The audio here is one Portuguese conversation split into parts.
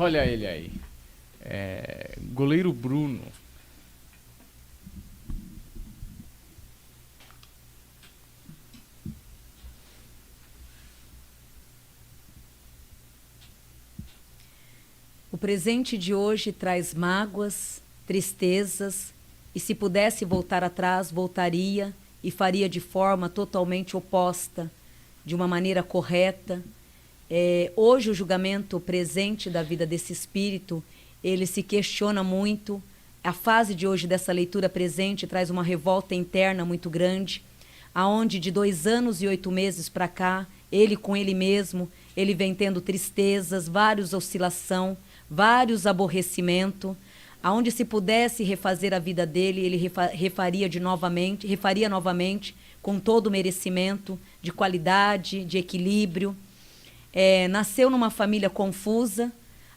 Olha ele aí. Goleiro Bruno. O presente de hoje traz mágoas, tristezas, e se pudesse voltar atrás, voltaria e faria de forma totalmente oposta, de uma maneira correta. Hoje o julgamento presente da vida desse espírito, ele se questiona muito. A fase de hoje dessa leitura presente traz uma revolta interna muito grande, aonde de 2 anos e 8 meses para cá, ele com ele mesmo, ele vem tendo tristezas, vários oscilação, vários aborrecimentos, aonde se pudesse refazer a vida dele, ele refaria novamente, com todo o merecimento, de qualidade, de equilíbrio. Nasceu numa família confusa,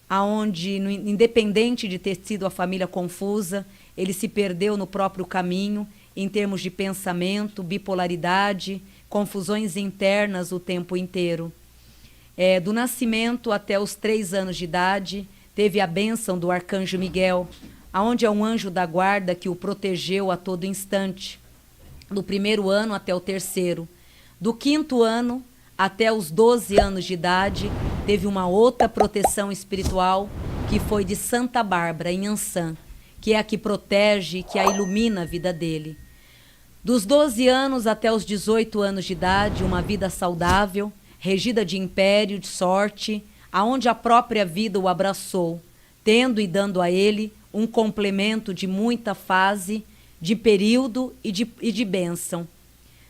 aonde, independente de ter sido a família confusa, ele se perdeu no próprio caminho, em termos de pensamento, bipolaridade, confusões internas o tempo inteiro. Do nascimento até os 3 anos de idade, teve a bênção do arcanjo Miguel, aonde é um anjo da guarda que o protegeu a todo instante, do 1º ano até o 3º. Do 5º ano até os 12 anos de idade, teve uma outra proteção espiritual, que foi de Santa Bárbara, em Ançã, que é a que protege, que a ilumina a vida dele. Dos 12 anos até os 18 anos de idade, uma vida saudável, regida de império, de sorte, aonde a própria vida o abraçou, tendo e dando a ele um complemento de muita fase, de período e de bênção.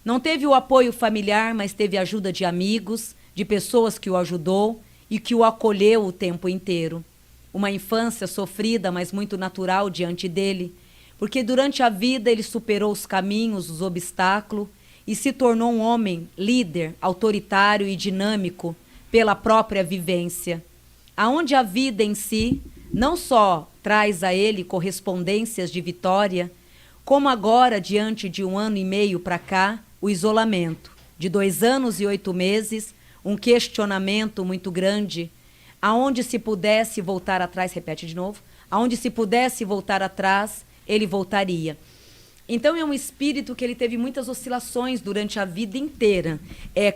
Não teve o apoio familiar, mas teve a ajuda de amigos, de pessoas que o ajudou e que o acolheu o tempo inteiro. Uma infância sofrida, mas muito natural diante dele, porque durante a vida ele superou os caminhos, os obstáculos e se tornou um homem líder, autoritário e dinâmico pela própria vivência, aonde a vida em si não só traz a ele correspondências de vitória, como agora, diante de 1 ano e meio para cá, o isolamento, de 2 anos e 8 meses, um questionamento muito grande, aonde se pudesse voltar atrás, repete de novo, aonde se pudesse voltar atrás, ele voltaria. Então é um espírito que ele teve muitas oscilações durante a vida inteira.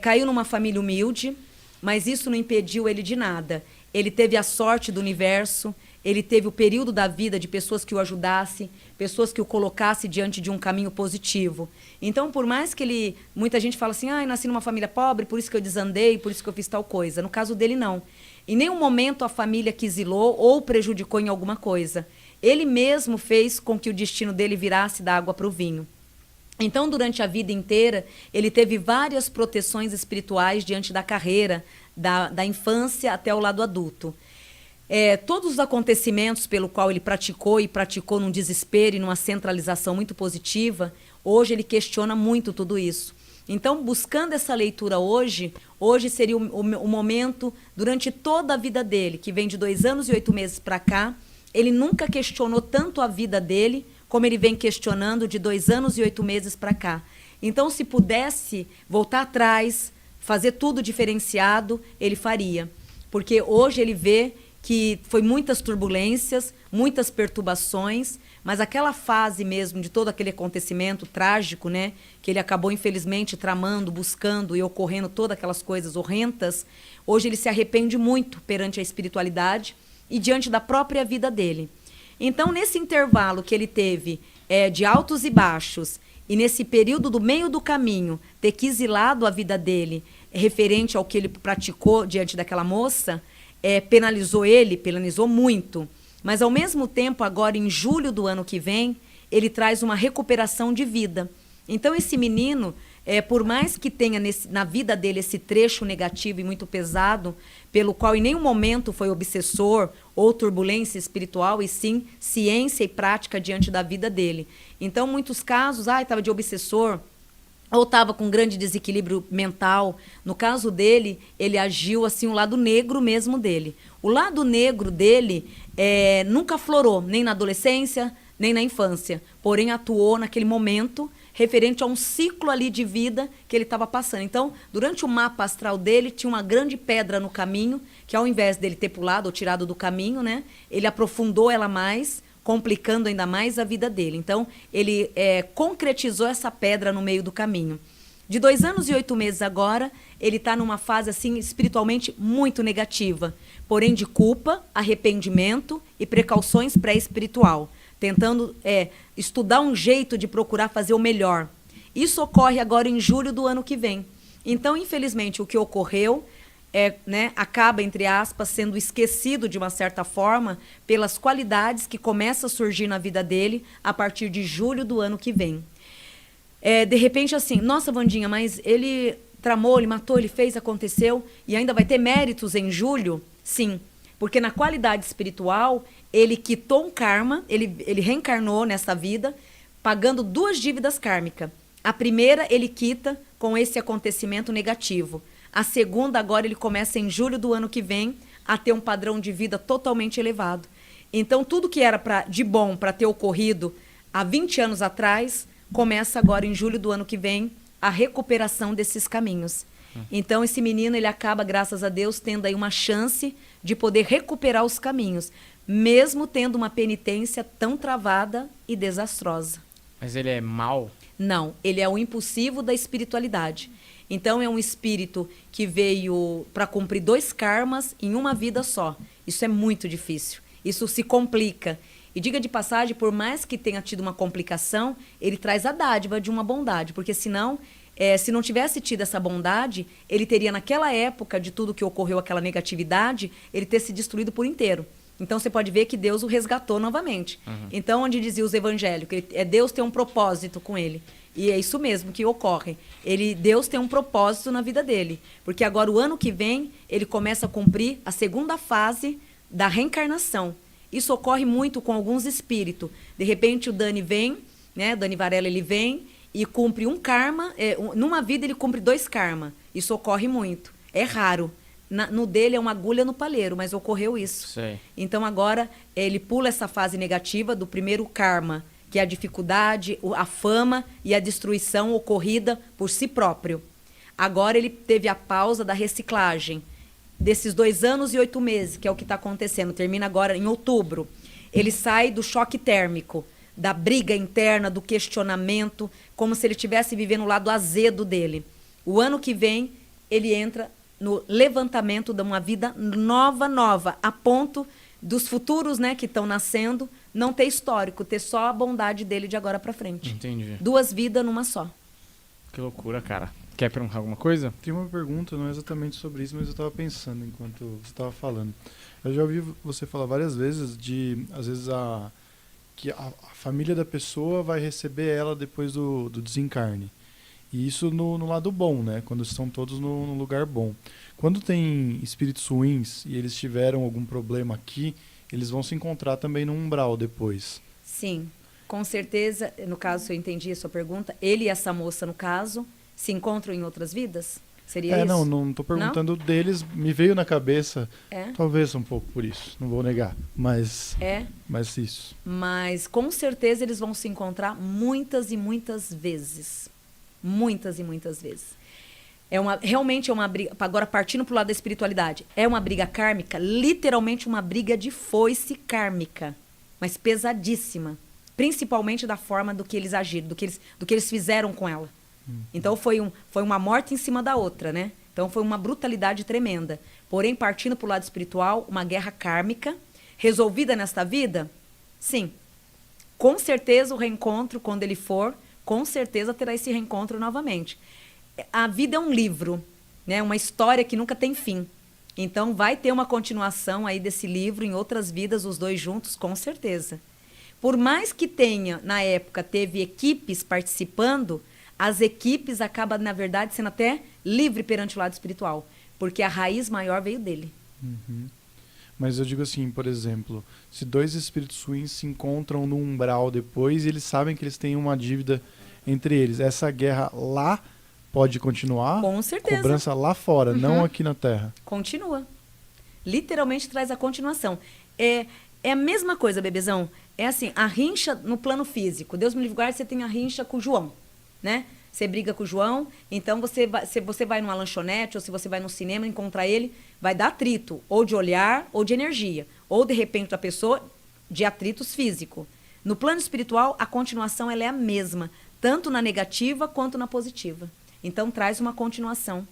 Caiu numa família humilde, mas isso não impediu ele de nada. Ele teve a sorte do universo, ele teve o período da vida de pessoas que o ajudassem, pessoas que o colocassem diante de um caminho positivo. Então, por mais que ele... Muita gente fala assim, nasci numa família pobre, por isso que eu desandei, por isso que eu fiz tal coisa. No caso dele, não. Em nenhum momento a família quizilou ou prejudicou em alguma coisa. Ele mesmo fez com que o destino dele virasse da água para o vinho. Então, durante a vida inteira, ele teve várias proteções espirituais diante da carreira, da infância até o lado adulto. Todos os acontecimentos pelo qual ele praticou num desespero e numa centralização muito positiva, hoje ele questiona muito tudo isso. Então, buscando essa leitura hoje seria o momento, durante toda a vida dele, que vem de 2 anos e 8 meses para cá, ele nunca questionou tanto a vida dele, como ele vem questionando de 2 anos e 8 meses para cá. Então, se pudesse voltar atrás, fazer tudo diferenciado, ele faria. Porque hoje ele vê que foi muitas turbulências, muitas perturbações, mas aquela fase mesmo de todo aquele acontecimento trágico, né, que ele acabou infelizmente tramando, buscando e ocorrendo todas aquelas coisas horrendas, hoje ele se arrepende muito perante a espiritualidade e diante da própria vida dele. Então, nesse intervalo que ele teve de altos e baixos, e nesse período do meio do caminho, ter quizilado a vida dele referente ao que ele praticou diante daquela moça, penalizou muito. Mas, ao mesmo tempo, agora em julho do ano que vem, ele traz uma recuperação de vida. Então, esse menino, por mais que tenha na vida dele esse trecho negativo e muito pesado, pelo qual em nenhum momento foi obsessor ou turbulência espiritual, e sim ciência e prática diante da vida dele. Então, em muitos casos, estava de obsessor, ou estava com grande desequilíbrio mental. No caso dele, ele agiu assim, o lado negro mesmo dele. O lado negro dele nunca aflorou, nem na adolescência, nem na infância. Porém, atuou naquele momento, referente a um ciclo ali de vida que ele estava passando. Então, durante o mapa astral dele, tinha uma grande pedra no caminho, que ao invés dele ter pulado ou tirado do caminho, né, ele aprofundou ela mais, complicando ainda mais a vida dele. Então, ele concretizou essa pedra no meio do caminho. De 2 anos e 8 meses agora, ele está numa fase assim espiritualmente muito negativa, porém de culpa, arrependimento e precauções pré-espiritual, tentando estudar um jeito de procurar fazer o melhor. Isso ocorre agora em julho do ano que vem. Então, infelizmente, o que ocorreu acaba, entre aspas, sendo esquecido de uma certa forma pelas qualidades que começam a surgir na vida dele a partir de julho do ano que vem. De repente, assim, nossa, Wandinha, mas ele tramou, ele matou, ele fez, aconteceu, e ainda vai ter méritos em julho? Sim, porque na qualidade espiritual, ele quitou um karma, ele reencarnou nessa vida, pagando 2 dívidas kármicas. A primeira, ele quita com esse acontecimento negativo. A segunda, agora, ele começa em julho do ano que vem a ter um padrão de vida totalmente elevado. Então, tudo que era de bom para ter ocorrido há 20 anos atrás, começa agora em julho do ano que vem a recuperação desses caminhos. Então, esse menino, ele acaba, graças a Deus, tendo aí uma chance de poder recuperar os caminhos, mesmo tendo uma penitência tão travada e desastrosa. Mas ele é mau? Não, ele é o impulsivo da espiritualidade. Então, é um espírito que veio para cumprir 2 karmas em uma vida só. Isso é muito difícil. Isso se complica. E diga de passagem, por mais que tenha tido uma complicação, ele traz a dádiva de uma bondade, porque senão, se não tivesse tido essa bondade, ele teria naquela época de tudo que ocorreu, aquela negatividade, ele ter se destruído por inteiro. Então você pode ver que Deus o resgatou novamente. Então, onde dizia os evangélicos, Deus tem um propósito com ele. E é isso mesmo que ocorre. Deus tem um propósito na vida dele. Porque agora, o ano que vem, ele começa a cumprir a 2ª fase da reencarnação. Isso ocorre muito com alguns espíritos. De repente, o Dani vem, né? Dani Varela, ele vem e cumpre um karma. Numa vida, ele cumpre 2 karmas. Isso ocorre muito. É raro. No dele é uma agulha no palheiro, mas ocorreu isso. Sei. Então, agora, ele pula essa fase negativa do primeiro karma, que é a dificuldade, a fama e a destruição ocorrida por si próprio. Agora, ele teve a pausa da reciclagem. Desses 2 anos e 8 meses, que é o que está acontecendo, termina agora em outubro. Ele sai do choque térmico, da briga interna, do questionamento, como se ele estivesse vivendo o lado azedo dele. O ano que vem, ele entra no levantamento de uma vida nova, a ponto dos futuros, né, que estão nascendo, não ter histórico, ter só a bondade dele de agora para frente. Entendi. 2 vidas numa só. Que loucura, cara. Quer perguntar alguma coisa? Tem uma pergunta, não é exatamente sobre isso, mas eu estava pensando enquanto você estava falando. Eu já ouvi você falar várias vezes às vezes, que a família da pessoa vai receber ela depois do desencarne. E isso no lado bom, né? Quando estão todos no lugar bom. Quando tem espíritos ruins e eles tiveram algum problema aqui, eles vão se encontrar também no umbral depois. Sim, com certeza. No caso, se eu entendi a sua pergunta, ele e essa moça, no caso, se encontram em outras vidas? Seria isso? Não estou perguntando deles, me veio na cabeça, É? talvez um pouco por isso, não vou negar, mas isso. Mas com certeza eles vão se encontrar muitas e muitas vezes. Muitas e muitas vezes. Realmente é uma briga, agora partindo para o lado da espiritualidade, é uma briga kármica, literalmente uma briga de foice kármica, mas pesadíssima, principalmente da forma do que eles agiram, do que eles fizeram com ela. Então foi uma morte em cima da outra, né? Então foi uma brutalidade tremenda. Porém, partindo para o lado espiritual, uma guerra kármica, resolvida nesta vida, sim. Com certeza o reencontro, quando ele for, com certeza terá esse reencontro novamente. A vida é um livro, né? Uma história que nunca tem fim. Então vai ter uma continuação aí desse livro em outras vidas, os 2 juntos, com certeza. Por mais que tenha, na época, teve equipes participando, as equipes acabam, na verdade, sendo até livre perante o lado espiritual, porque a raiz maior veio dele. Mas eu digo assim, por exemplo, se 2 espíritos ruins se encontram no umbral depois e eles sabem que eles têm uma dívida entre eles, essa guerra lá pode continuar? Com certeza. Cobrança lá fora, não aqui na Terra. Continua. Literalmente traz a continuação. É a mesma coisa, bebezão. É assim, a rincha no plano físico. Deus me livre, guarde, você tem a rincha com o João. né? Você briga com o João, então se você vai numa lanchonete ou se você vai no cinema encontrar ele, vai dar atrito, ou de olhar ou de energia, ou de repente da pessoa de atritos físicos. No plano espiritual, a continuação ela é a mesma, tanto na negativa quanto na positiva. Então traz uma continuação.